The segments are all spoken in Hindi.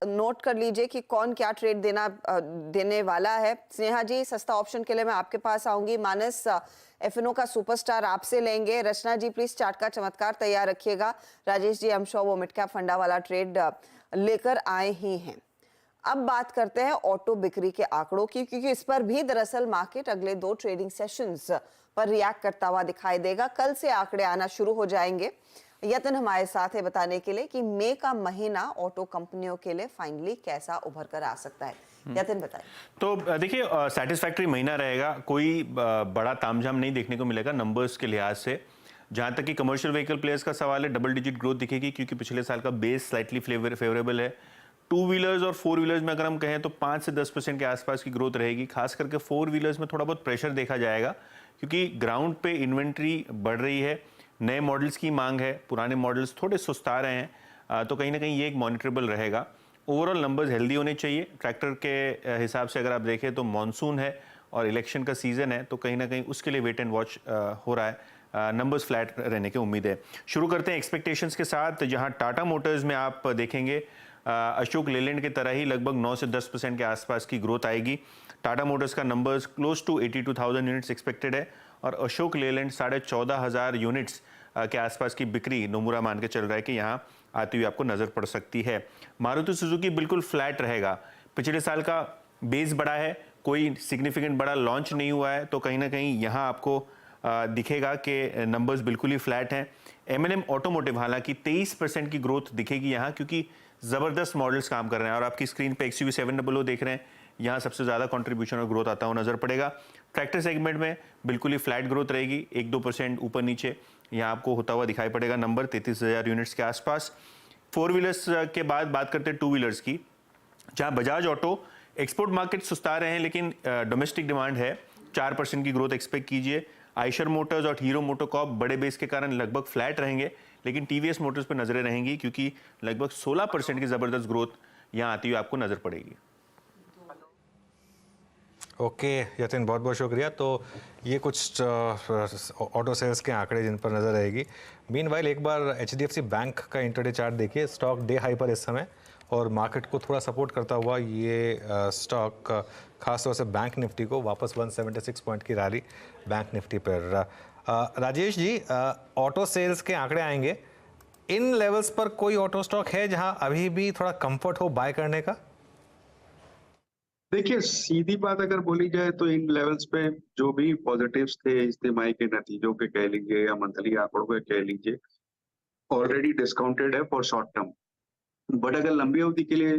नोट कर लीजिए कि कौन क्या ट्रेड देने वाला है। स्नेहा जी, सस्ता ऑप्शन के लिए मैं आपके पास आऊंगी। मानस, एफएनओ का सुपरस्टार आपसे लेंगे। रचना जी, प्लीज चार्ट का चमत्कार तैयार रखिएगा। Rajesh ji, I am sure वो मिड कैप फंडा वाला ट्रेड लेकर आए ही हैं। अब बात करते हैं ऑटो बिक्री के आंकड़ों की, क्योंकि इस पर भी दरअसल मार्केट अगले 2 ट्रेडिंग सेशंस पर रिएक्ट करता हुआ दिखाई देगा। कल से आंकड़े आना शुरू हो जाएंगे। यतन हमारे साथ है बताने के लिए कि मई का महीना ऑटो कंपनियों के लिए फाइनली कैसा उभर कर आ सकता है। यतन बताइए। तो देखिए, सेटिस्फैक्टरी महीना रहेगा, कोई बड़ा तामझाम नहीं देखने को मिलेगा नंबर्स के लिहाज से। जहां तक कि कमर्शियल व्हीकल प्लेयर्स का सवाल है, डबल डिजिट ग्रोथ दिखेगी, क्योंकि पिछले साल का बेस स्लाइटली फेवरेबल है। टू व्हीलर्स और फोर व्हीलर्स में अगर हम कहें तो 5 से 10% के आसपास की ग्रोथ रहेगी। खास करके फोर व्हीलर्स में थोड़ा बहुत प्रेशर देखा जाएगा, क्योंकि ग्राउंड पे इन्वेंट्री बढ़ रही है, नए मॉडल्स की मांग है, पुराने मॉडल्स थोड़े सुस्ता रहे हैं। तो कहीं ना कहीं ये एक मॉनिटरेबल रहेगा। ओवरऑल नंबर्स हेल्दी होने चाहिए। ट्रैक्टर के हिसाब से अगर आप देखें तो मॉनसून है और इलेक्शन का सीजन है, तो कहीं ना कहीं उसके लिए वेट एंड वॉच हो रहा है। नंबर्स फ्लैट रहने की उम्मीद है। शुरू करते हैं एक्सपेक्टेशंस के साथ, जहां टाटा मोटर्स में आप देखेंगे अशोक लेलैंड की तरह ही लगभग 9 से 10% के आसपास की ग्रोथ आएगी। टाटा मोटर्स का numbers close to 82,000 units expected है, और अशोक लेलैंड 14,500 यूनिट्स के आसपास की बिक्री नोमुरा मान के चल रहा है कि यहाँ आती हुई आपको नजर पड़ सकती है। मारुति सुजुकी बिल्कुल फ्लैट रहेगा। पिछले साल का बेस बड़ा है, कोई सिग्निफिकेंट बड़ा लॉन्च नहीं हुआ है, तो कहीं ना कहीं यहाँ आपको दिखेगा कि नंबर्स बिल्कुल ही फ्लैट हैं। एमएनएम ऑटोमोटिव हालांकि 23% की ग्रोथ दिखेगी यहाँ, क्योंकि ज़बरदस्त मॉडल्स काम कर रहे हैं, और आपकी स्क्रीन पे XUV 700 देख रहे हैं, यहाँ सबसे ज़्यादा कंट्रीब्यूशन और ग्रोथ आता हुआ नजर पड़ेगा। ट्रैक्टर सेगमेंट में बिल्कुल ही फ्लैट ग्रोथ रहेगी, 1-2% ऊपर नीचे यहाँ आपको होता हुआ दिखाई पड़ेगा। नंबर 33,000 यूनिट्स के आसपास। फोर व्हीलर्स के बाद बात करते हैं टू व्हीलर्स की, जहाँ बजाज ऑटो एक्सपोर्ट मार्केट सुस्ता रहे हैं, लेकिन डोमेस्टिक डिमांड है। 4% की ग्रोथ एक्सपेक्ट कीजिए। आइशर मोटर्स और हीरो मोटोकॉर्प बड़े बेस के कारण लगभग फ्लैट रहेंगे, लेकिन टीवीएस मोटर्स पर नजरें रहेंगी, क्योंकि लगभग 16% की जबरदस्त ग्रोथ यहाँ आती हुई आपको नजर पड़ेगी। ओके यतिन, बहुत बहुत शुक्रिया। तो ये कुछ ऑटो सेल्स के आंकड़े जिन पर नजर रहेगी। मीनवाइल एक बार HDFC बैंक का इंटरडे चार्ट देखिए। स्टॉक डे हाई पर इस समय, और मार्केट को थोड़ा सपोर्ट करता हुआ ये स्टॉक खासतौर से बैंक निफ्टी को वापस 176 पॉइंट की रैली बैंक निफ्टी पर। राजेश जी, ऑटो सेल्स के आंकड़े आएंगे, इन लेवल्स पर कोई ऑटो स्टॉक है जहां अभी भी थोड़ा कंफर्ट हो बाय करने का? देखिए, सीधी बात अगर बोली जाए तो इन लेवल्स पे जो भी पॉजिटिव्स थे इस तिमाही के नतीजों के कह लीजिए या मंथली आंकड़ों के कह लीजिए, ऑलरेडी डिस्काउंटेड है फॉर शॉर्ट टर्म। बट अगर लंबी अवधि के लिए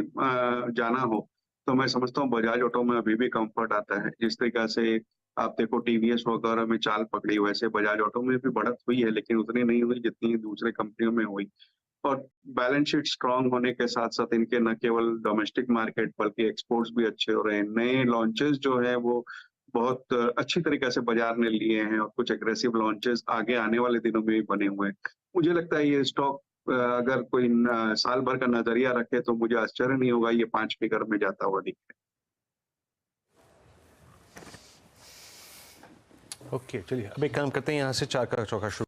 जाना हो तो मैं समझता हूँ बजाज ऑटो में अभी भी कंफर्ट आता है। जिस तरीका से आप देखो टीवीएस वगैरह में चाल पकड़ी, वैसे बजाज ऑटो में भी बढ़त हुई है, लेकिन उतनी नहीं हुई जितनी दूसरे कंपनियों में हुई। और बैलेंस शीट स्ट्रांग होने के साथ साथ इनके न केवल डोमेस्टिक मार्केट बल्कि एक्सपोर्ट्स भी अच्छे हो रहे हैं। नए लॉन्चेस जो है वो बहुत अच्छी तरीके से बाजार ने लिए हैं, और कुछ एग्रेसिव लॉन्चेस आगे आने वाले दिनों में भी बने हुए हैं। मुझे लगता है ये स्टॉक अगर कोई साल भर का नजरिया रखे तो मुझे आश्चर्य नहीं होगा ये 5 फिगर में जाता हुआ दिखे। ओके चलिए, अब एक काम करते हैं, यहाँ से चार का चौका शुरू